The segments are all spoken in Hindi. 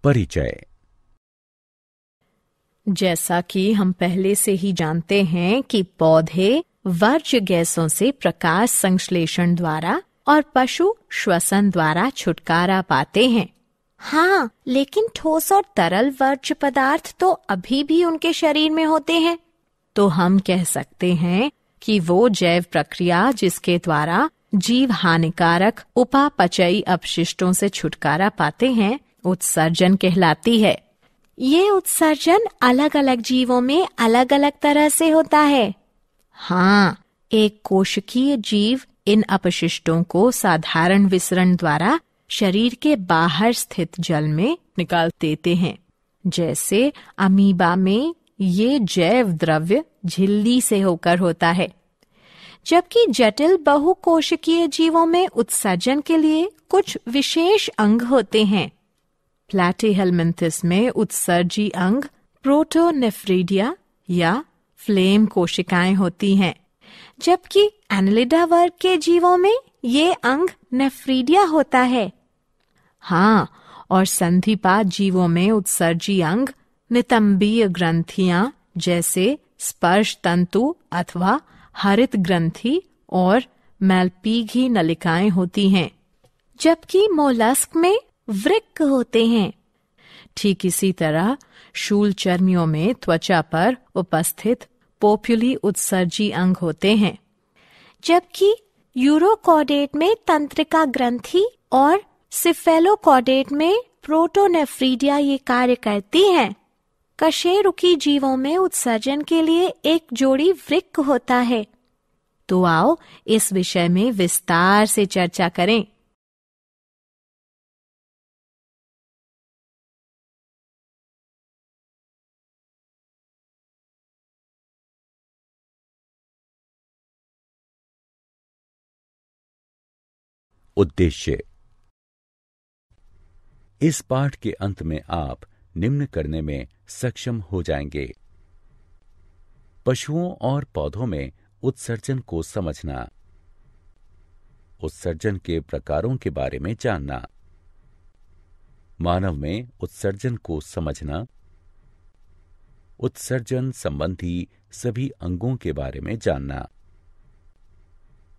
परिचय। जैसा कि हम पहले से ही जानते हैं कि पौधे वर्ज्य गैसों से प्रकाश संश्लेषण द्वारा और पशु श्वसन द्वारा छुटकारा पाते हैं। हाँ, लेकिन ठोस और तरल वर्ज्य पदार्थ तो अभी भी उनके शरीर में होते हैं। तो हम कह सकते हैं कि वो जैव प्रक्रिया जिसके द्वारा जीव हानिकारक उपापचयी अपशिष्टों से छुटकारा पाते हैं, उत्सर्जन कहलाती है। ये उत्सर्जन अलग अलग जीवों में अलग अलग तरह से होता है। हाँ, एक कोशिकीय जीव इन अपशिष्टों को साधारण विसरण द्वारा शरीर के बाहर स्थित जल में निकाल देते हैं। जैसे अमीबा में ये जैव द्रव्य झिल्ली से होकर होता है, जबकि जटिल बहुकोशिकीय जीवों में उत्सर्जन के लिए कुछ विशेष अंग होते हैं। प्लैटीहेलमिन्थस में उत्सर्जी अंग प्रोटोनेफ्रिडिया या फ्लेम कोशिकाएं होती हैं, जबकि एनेलिडा वर्ग के जीवों में ये अंग नेफ्रिडिया होता है। हाँ, और संधिपात जीवों में उत्सर्जी अंग नितंबीय ग्रंथियां जैसे स्पर्श तंतु अथवा हरित ग्रंथि और मैल्पीघी नलिकाएं होती हैं, जबकि मोलस्क में वृक्क होते हैं। ठीक इसी तरह शूलचर्मियों में त्वचा पर उपस्थित पोप्युली उत्सर्जी अंग होते हैं, जबकि यूरोकॉडेट में तंत्रिका ग्रंथि और सिफेलोकॉडेट में प्रोटोनेफ्रिडिया ये कार्य करती हैं। कशेरुकी जीवों में उत्सर्जन के लिए एक जोड़ी वृक्क होता है। तो आओ इस विषय में विस्तार से चर्चा करें। उद्देश्य। इस पाठ के अंत में आप निम्न करने में सक्षम हो जाएंगे: पशुओं और पौधों में उत्सर्जन को समझना, उत्सर्जन के प्रकारों के बारे में जानना, मानव में उत्सर्जन को समझना, उत्सर्जन संबंधी सभी अंगों के बारे में जानना,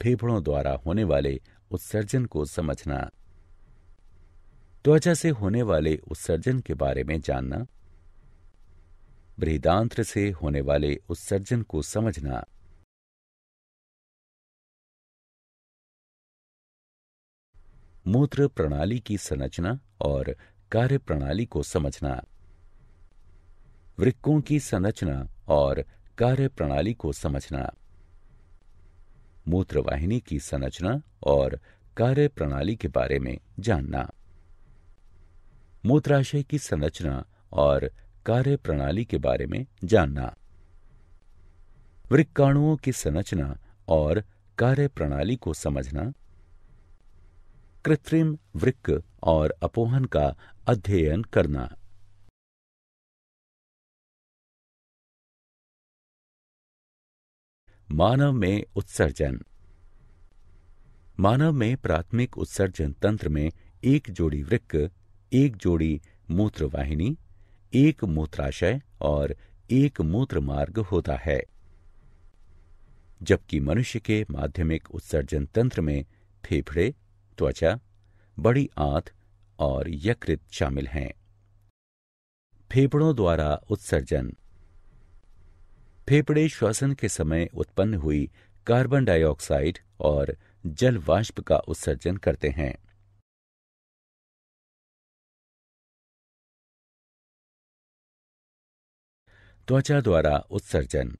फेफड़ों द्वारा होने वाले उत्सर्जन को समझना, त्वचा से होने वाले उत्सर्जन के बारे में जानना, बृहदांत्र से होने वाले उत्सर्जन को समझना, मूत्र प्रणाली की संरचना और कार्य प्रणाली को समझना, वृक्कों की संरचना और कार्य प्रणाली को समझना, मूत्रवाहिनी की संरचना और कार्य प्रणाली के बारे में जानना, मूत्राशय की संरचना और कार्य प्रणाली के बारे में जानना, वृक्काणुओं की संरचना और कार्य प्रणाली को समझना, कृत्रिम वृक्क और अपोहन का अध्ययन करना। मानव में उत्सर्जन। मानव में प्राथमिक उत्सर्जन तंत्र में एक जोड़ी वृक्क, एक जोड़ी मूत्रवाहिनी, एक मूत्राशय और एक मूत्र मार्ग होता है, जबकि मनुष्य के माध्यमिक उत्सर्जन तंत्र में फेफड़े, त्वचा, बड़ी आंत और यकृत शामिल हैं। फेफड़ों द्वारा उत्सर्जन। फेफड़े श्वसन के समय उत्पन्न हुई कार्बन डाइऑक्साइड और जल वाष्प का उत्सर्जन करते हैं। त्वचा द्वारा उत्सर्जन।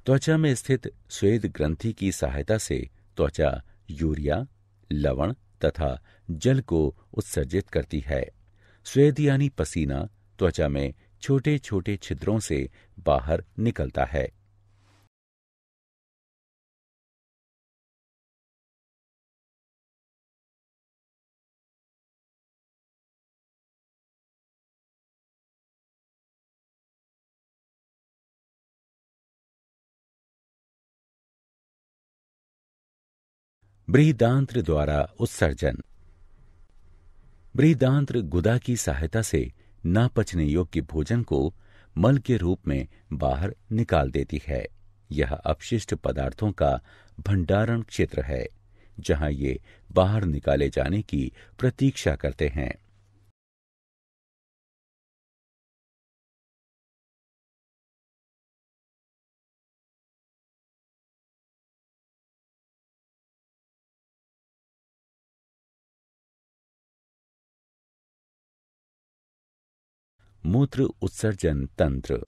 त्वचा में स्थित स्वेद ग्रंथि की सहायता से त्वचा यूरिया, लवण तथा जल को उत्सर्जित करती है। स्वेद यानी पसीना त्वचा में छोटे छोटे छिद्रों से बाहर निकलता है। बृहदांत्र द्वारा उत्सर्जन। बृहदांत्र गुदा की सहायता से ना पचने योग्य भोजन को मल के रूप में बाहर निकाल देती है। यह अपशिष्ट पदार्थों का भंडारण क्षेत्र है, जहां ये बाहर निकाले जाने की प्रतीक्षा करते हैं। मूत्र उत्सर्जन तंत्र।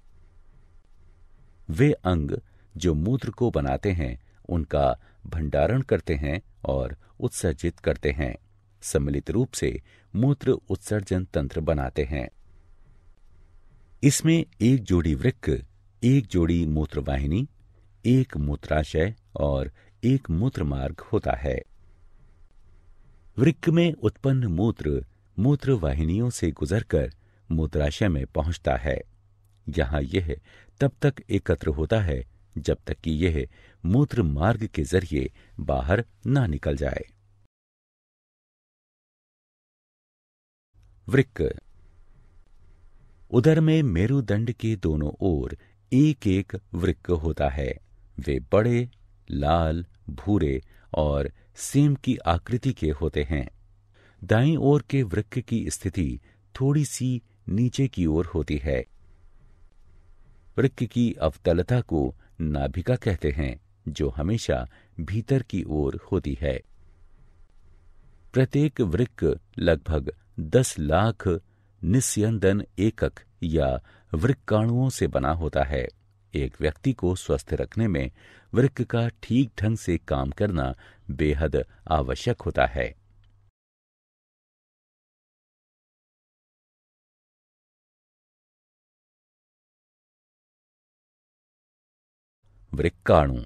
वे अंग जो मूत्र को बनाते हैं, उनका भंडारण करते हैं और उत्सर्जित करते हैं। सम्मिलित रूप से मूत्र उत्सर्जन तंत्र बनाते हैं। इसमें एक जोड़ी वृक्क, एक जोड़ी मूत्रवाहिनी, एक मूत्राशय और एक मूत्र मार्ग होता है। वृक्क में उत्पन्न मूत्र मूत्रवाहिनियों से गुजरकर मूत्राशय में पहुंचता है। यहां यह तब तक एकत्र होता है जब तक कि यह मूत्र मार्ग के जरिए बाहर ना निकल जाए। वृक्क। उदर में मेरुदंड के दोनों ओर एक एक वृक्क होता है। वे बड़े, लाल, भूरे और सेम की आकृति के होते हैं। दाईं ओर के वृक्क की स्थिति थोड़ी सी नीचे की ओर होती है। वृक्क की अवतलता को नाभिका कहते हैं, जो हमेशा भीतर की ओर होती है। प्रत्येक वृक्क लगभग 10 लाख निस्यंदन एकक या वृक्काणुओं से बना होता है। एक व्यक्ति को स्वस्थ रखने में वृक्क का ठीक ढंग से काम करना बेहद आवश्यक होता है। वृक्काणु।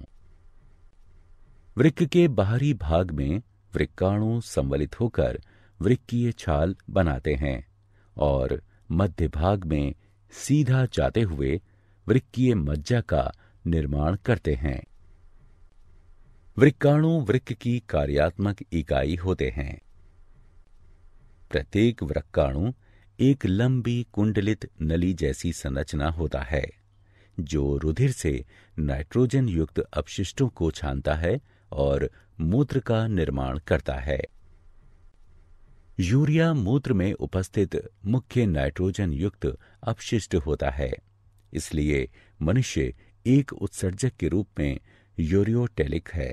वृक्क के बाहरी भाग में वृक्काणु संवलित होकर वृक्कीय छाल बनाते हैं और मध्य भाग में सीधा जाते हुए वृक्कीय मज्जा का निर्माण करते हैं। वृक्काणु वृक्क की कार्यात्मक इकाई होते हैं। प्रत्येक वृक्काणु एक लंबी कुंडलित नली जैसी संरचना होता है, जो रुधिर से नाइट्रोजन युक्त अपशिष्टों को छानता है और मूत्र का निर्माण करता है। यूरिया मूत्र में उपस्थित मुख्य नाइट्रोजन युक्त अपशिष्ट होता है, इसलिए मनुष्य एक उत्सर्जक के रूप में यूरियोटेलिक है।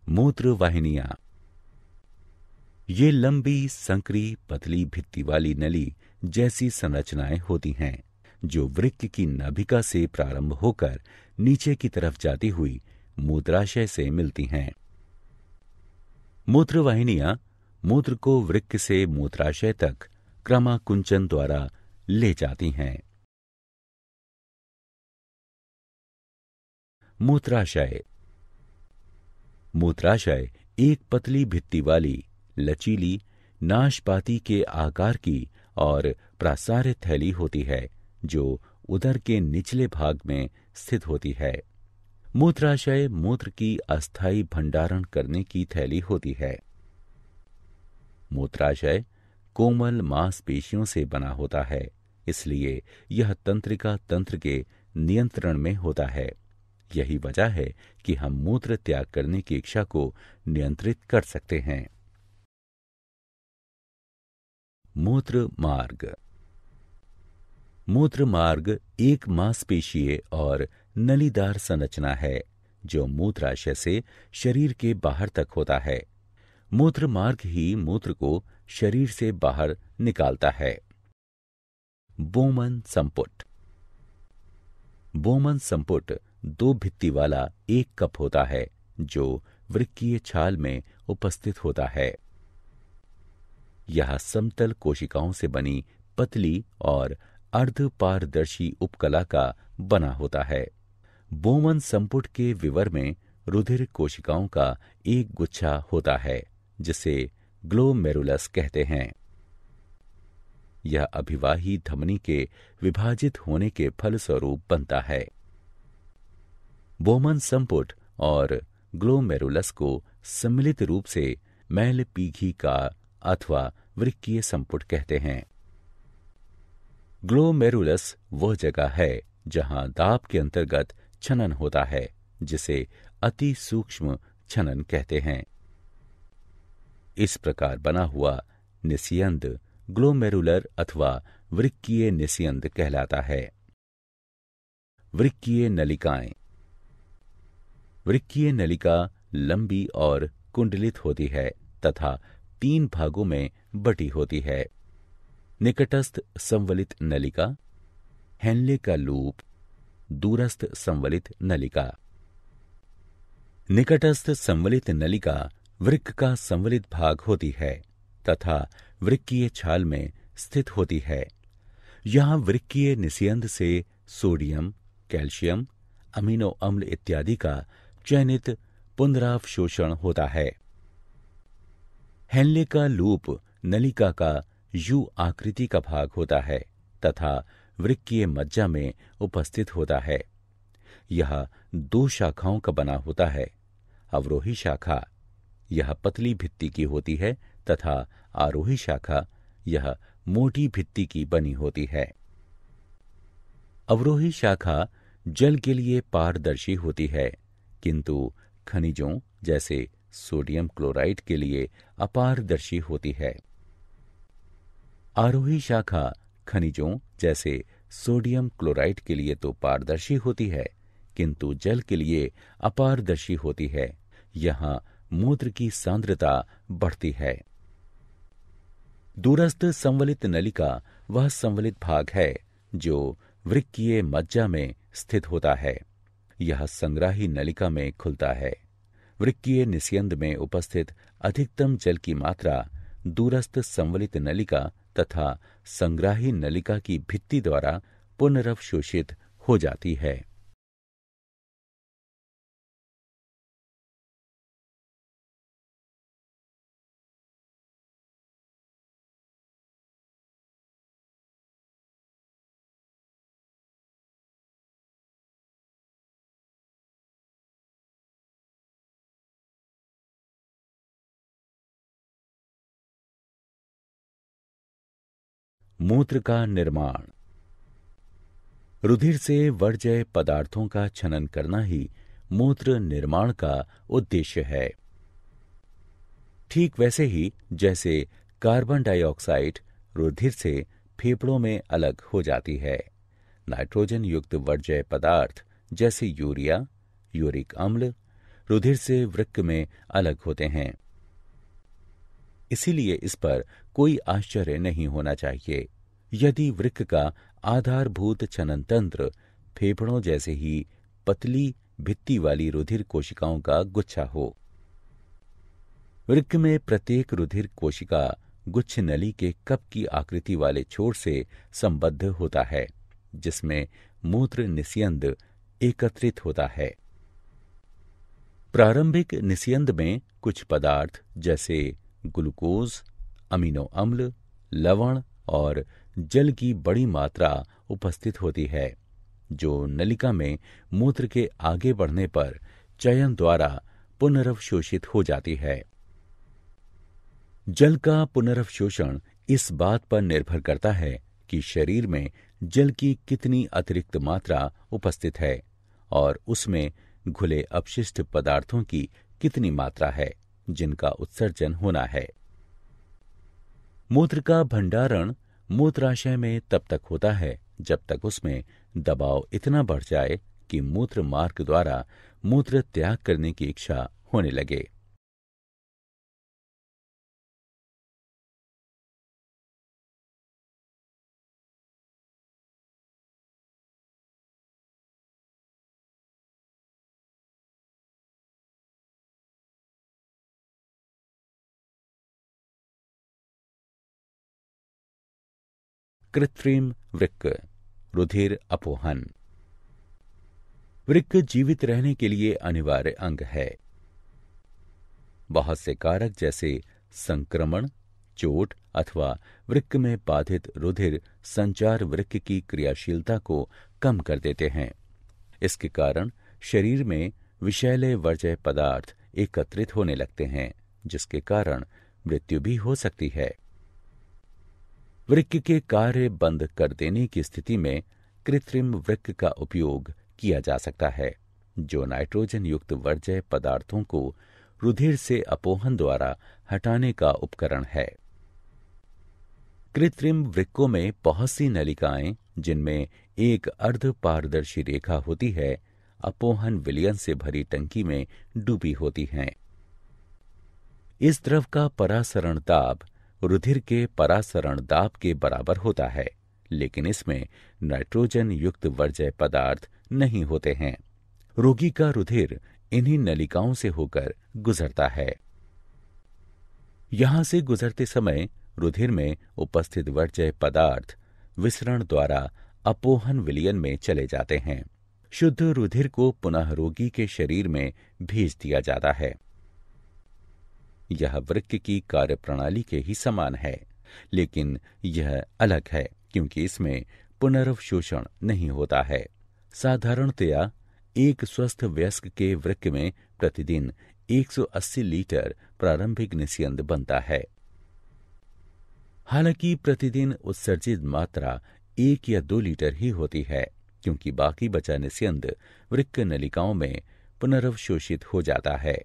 मूत्र वाहिनियां। ये लंबी, संकरी, पतली भित्ति वाली नली जैसी संरचनाएं होती हैं, जो वृक्क की नाभिका से प्रारंभ होकर नीचे की तरफ जाती हुई मूत्राशय से मिलती हैं। मूत्र वाहिनियां मूत्र को वृक्क से मूत्राशय तक क्रमाकुंचन द्वारा ले जाती हैं। मूत्राशय। मूत्राशय एक पतली भित्ति वाली, लचीली, नाशपाती के आकार की और प्रासार्य थैली होती है, जो उदर के निचले भाग में स्थित होती है। मूत्राशय मूत्र की अस्थायी भंडारण करने की थैली होती है। मूत्राशय कोमल मांसपेशियों से बना होता है, इसलिए यह तंत्रिका तंत्र के नियंत्रण में होता है। यही वजह है कि हम मूत्र त्याग करने की इच्छा को नियंत्रित कर सकते हैं। मूत्र मार्ग। मूत्र मार्ग एक मांसपेशीय और नलीदार संरचना है, जो मूत्राशय से शरीर के बाहर तक होता है। मूत्र मार्ग ही मूत्र को शरीर से बाहर निकालता है। बोमन संपुट। बोमन संपुट 2 भित्ति वाला एक कप होता है, जो वृक्कीय छाल में उपस्थित होता है। यह समतल कोशिकाओं से बनी पतली और अर्धपारदर्शी उपकला का बना होता है। बोमन संपुट के विवर में रुधिर कोशिकाओं का एक गुच्छा होता है जिसे ग्लोमेरुलस कहते हैं। यह अभिवाही धमनी के विभाजित होने के फलस्वरूप बनता है। बोमन संपुट और ग्लोमेरुलस को सम्मिलित रूप से मैलपीघी का अथवा वृक्कीय संपुट कहते हैं। ग्लोमेरुलस वह जगह है जहां दाब के अंतर्गत छनन होता है, जिसे अति सूक्ष्म छनन कहते हैं। इस प्रकार बना हुआ निस्यंद ग्लोमेरुलर अथवा वृक्कीय निस्यंद कहलाता है। वृक्कीय नलिकाएं। वृक्कीय नलिका लंबी और कुंडलित होती है तथा 3 भागों में बटी होती है। निकटस्थ संवलित नलिका, हेनले का लूप, दूरस्थ संवलित नलिका। निकटस्थ संवलित नलिका वृक्क का संवलित भाग होती है तथा वृक्कीय छाल में स्थित होती है। यहाँ वृक्कीय निस्यंद से सोडियम, कैल्शियम, अमीनो अम्ल इत्यादि का चयनित पुनरावशोषण होता है। हेनले का लूप नलिका का यू आकृति का भाग होता है तथा वृक्कीय मज्जा में उपस्थित होता है। यह 2 शाखाओं का बना होता है। अवरोही शाखा यह पतली भित्ति की होती है तथा आरोही शाखा यह मोटी भित्ति की बनी होती है। अवरोही शाखा जल के लिए पारदर्शी होती है, किंतु खनिजों जैसे सोडियम क्लोराइड के लिए अपारदर्शी होती है। आरोही शाखा खनिजों जैसे सोडियम क्लोराइड के लिए तो पारदर्शी होती है, किंतु जल के लिए अपारदर्शी होती है। यहाँ मूत्र की सांद्रता बढ़ती है। दूरस्थ संवलित नलिका वह संवलित भाग है जो वृक्कीय मज्जा में स्थित होता है। यह संग्राही नलिका में खुलता है। वृक्कीय निस्यंद में उपस्थित अधिकतम जल की मात्रा दूरस्थ संवलित नलिका तथा संग्राही नलिका की भित्ति द्वारा पुनरवशोषित हो जाती है। मूत्र का निर्माण। रुधिर से वर्ज्य पदार्थों का छनन करना ही मूत्र निर्माण का उद्देश्य है। ठीक वैसे ही जैसे कार्बन डाइऑक्साइड रुधिर से फेफड़ों में अलग हो जाती है, नाइट्रोजन युक्त वर्ज्य पदार्थ जैसे यूरिया, यूरिक अम्ल रुधिर से वृक्क में अलग होते हैं। इसीलिए इस पर कोई आश्चर्य नहीं होना चाहिए यदि वृक्क का आधारभूत छनन तंत्र फेफड़ों जैसे ही पतली भित्ति वाली रुधिर कोशिकाओं का गुच्छा हो। वृक्क में प्रत्येक रुधिर कोशिका गुच्छ नली के कप की आकृति वाले छोर से संबद्ध होता है, जिसमें मूत्र निस्यंद एकत्रित होता है। प्रारंभिक निस्यंद में कुछ पदार्थ जैसे ग्लूकोज, अमीनो अम्ल, लवण और जल की बड़ी मात्रा उपस्थित होती है, जो नलिका में मूत्र के आगे बढ़ने पर चयन द्वारा पुनरवशोषित हो जाती है। जल का पुनरवशोषण इस बात पर निर्भर करता है कि शरीर में जल की कितनी अतिरिक्त मात्रा उपस्थित है और उसमें घुले अपशिष्ट पदार्थों की कितनी मात्रा है जिनका उत्सर्जन होना है। मूत्र का भंडारण मूत्राशय में तब तक होता है जब तक उसमें दबाव इतना बढ़ जाए कि मूत्र मार्ग द्वारा मूत्र त्याग करने की इच्छा होने लगे। कृत्रिम वृक्क, रुधिर अपोहन। वृक्क जीवित रहने के लिए अनिवार्य अंग है। बहुत से कारक जैसे संक्रमण, चोट अथवा वृक्क में बाधित रुधिर संचार वृक्क की क्रियाशीलता को कम कर देते हैं। इसके कारण शरीर में विषैले वर्ज्य पदार्थ एकत्रित होने लगते हैं, जिसके कारण मृत्यु भी हो सकती है। वृक्क के कार्य बंद कर देने की स्थिति में कृत्रिम वृक्क का उपयोग किया जा सकता है, जो नाइट्रोजन युक्त वर्ज्य पदार्थों को रुधिर से अपोहन द्वारा हटाने का उपकरण है। कृत्रिम वृक्कों में बहुत सी नलिकाएं, जिनमें एक अर्ध पारदर्शी रेखा होती है, अपोहन विलयन से भरी टंकी में डूबी होती हैं। इस द्रव का परासरण दाब रुधिर के परासरण दाब के बराबर होता है, लेकिन इसमें नाइट्रोजन युक्त वर्ज्य पदार्थ नहीं होते हैं। रोगी का रुधिर इन्हीं नलिकाओं से होकर गुजरता है। यहां से गुजरते समय रुधिर में उपस्थित वर्ज्य पदार्थ विसरण द्वारा अपोहन विलयन में चले जाते हैं। शुद्ध रुधिर को पुनः रोगी के शरीर में भेज दिया जाता है। यह वृक्क की कार्यप्रणाली के ही समान है, लेकिन यह अलग है क्योंकि इसमें पुनर्वशोषण नहीं होता है। साधारणतया एक स्वस्थ वयस्क के वृक्क में प्रतिदिन 180 लीटर प्रारंभिक निस्यंद बनता है। हालांकि प्रतिदिन उत्सर्जित मात्रा 1 या 2 लीटर ही होती है, क्योंकि बाकी बचा निस्यंद वृक्क नलिकाओं में पुनर्वशोषित हो जाता है।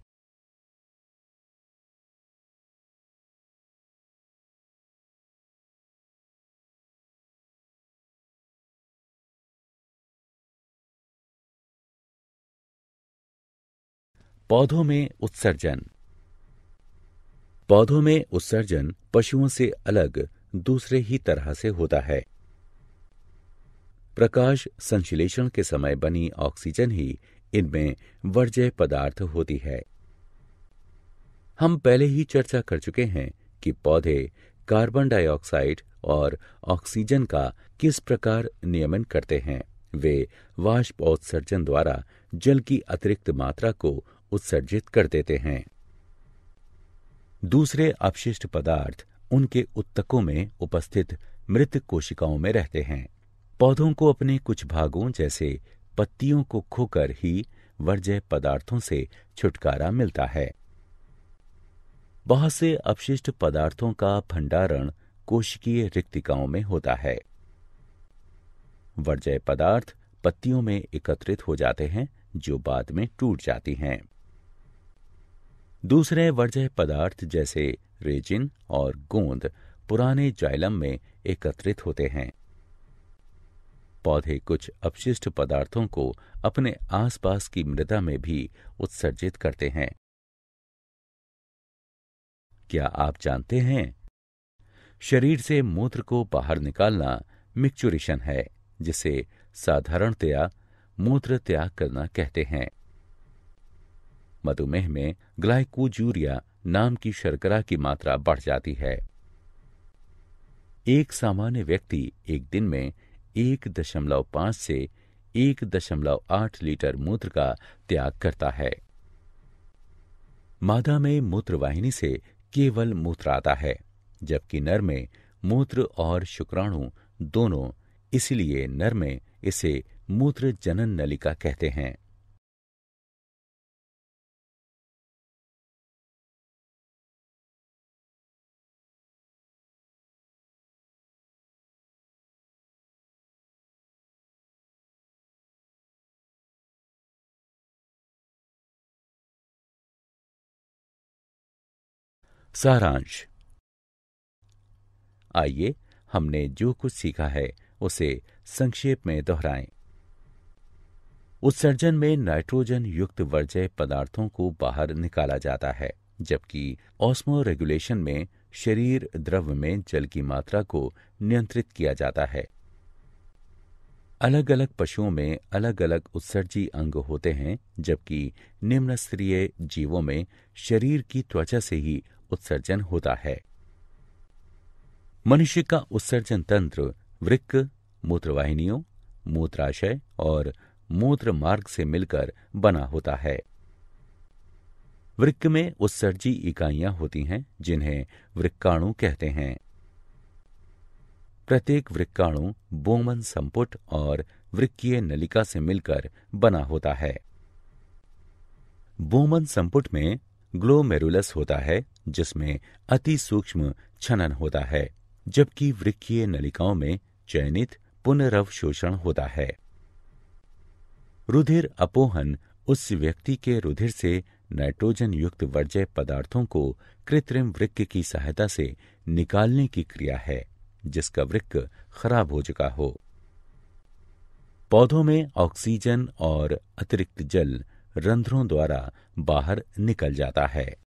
पौधों में उत्सर्जन। पौधों में उत्सर्जन पशुओं से अलग दूसरे ही तरह से होता है। प्रकाश संश्लेषण के समय बनी ऑक्सीजन ही इनमें वर्ज्य पदार्थ होती है। हम पहले ही चर्चा कर चुके हैं कि पौधे कार्बन डाइऑक्साइड और ऑक्सीजन का किस प्रकार नियमन करते हैं। वे वाष्पोत्सर्जन द्वारा जल की अतिरिक्त मात्रा को उत्सर्जित कर देते हैं। दूसरे अपशिष्ट पदार्थ उनके उत्तकों में उपस्थित मृत कोशिकाओं में रहते हैं। पौधों को अपने कुछ भागों जैसे पत्तियों को खोकर ही वर्ज्य पदार्थों से छुटकारा मिलता है। बहुत से अपशिष्ट पदार्थों का भंडारण कोशिकीय रिक्तिकाओं में होता है। वर्ज्य पदार्थ पत्तियों में एकत्रित हो जाते हैं, जो बाद में टूट जाती हैं। दूसरे वर्ज्य पदार्थ जैसे रेजिन और गोंद पुराने जाइलम में एकत्रित होते हैं। पौधे कुछ अपशिष्ट पदार्थों को अपने आसपास की मृदा में भी उत्सर्जित करते हैं। क्या आप जानते हैं, शरीर से मूत्र को बाहर निकालना मिक्चुरेशन है, जिसे साधारणतया मूत्र त्याग करना कहते हैं। मधुमेह में ग्लाइकोजूरिया नाम की शर्करा की मात्रा बढ़ जाती है। एक सामान्य व्यक्ति एक दिन में 1.5 से 1.8 लीटर मूत्र का त्याग करता है। मादा में मूत्रवाहिनी से केवल मूत्र आता है, जबकि नर में मूत्र और शुक्राणु दोनों, इसलिए नर में इसे मूत्र जनन नलिका कहते हैं। सारांश। आइए हमने जो कुछ सीखा है उसे संक्षेप में दोहराएं। उत्सर्जन में नाइट्रोजन युक्त वर्ज्य पदार्थों को बाहर निकाला जाता है, जबकि ऑस्मो रेगुलेशन में शरीर द्रव में जल की मात्रा को नियंत्रित किया जाता है। अलग अलग पशुओं में अलग अलग उत्सर्जी अंग होते हैं, जबकि निम्न स्तरीय जीवों में शरीर की त्वचा से ही उत्सर्जन होता है। मनुष्य का उत्सर्जन तंत्र वृक्क मूत्रवाहिनियों, मूत्राशय और मूत्र मार्ग से मिलकर बना होता है। वृक्क में उत्सर्जी इकाइयां होती हैं जिन्हें वृक्काणु कहते हैं। प्रत्येक वृक्काणु बोमन संपुट और वृक्कीय नलिका से मिलकर बना होता है। बोमन संपुट में ग्लोमेरुलस होता है जिसमें अति सूक्ष्म छनन होता है, जबकि वृक्कीय नलिकाओं में चयनित पुनरवशोषण होता है। रुधिर अपोहन उस व्यक्ति के रुधिर से नाइट्रोजन युक्त वर्ज्य पदार्थों को कृत्रिम वृक्क की सहायता से निकालने की क्रिया है जिसका वृक्क खराब हो चुका हो। पौधों में ऑक्सीजन और अतिरिक्त जल रंध्रों द्वारा बाहर निकल जाता है।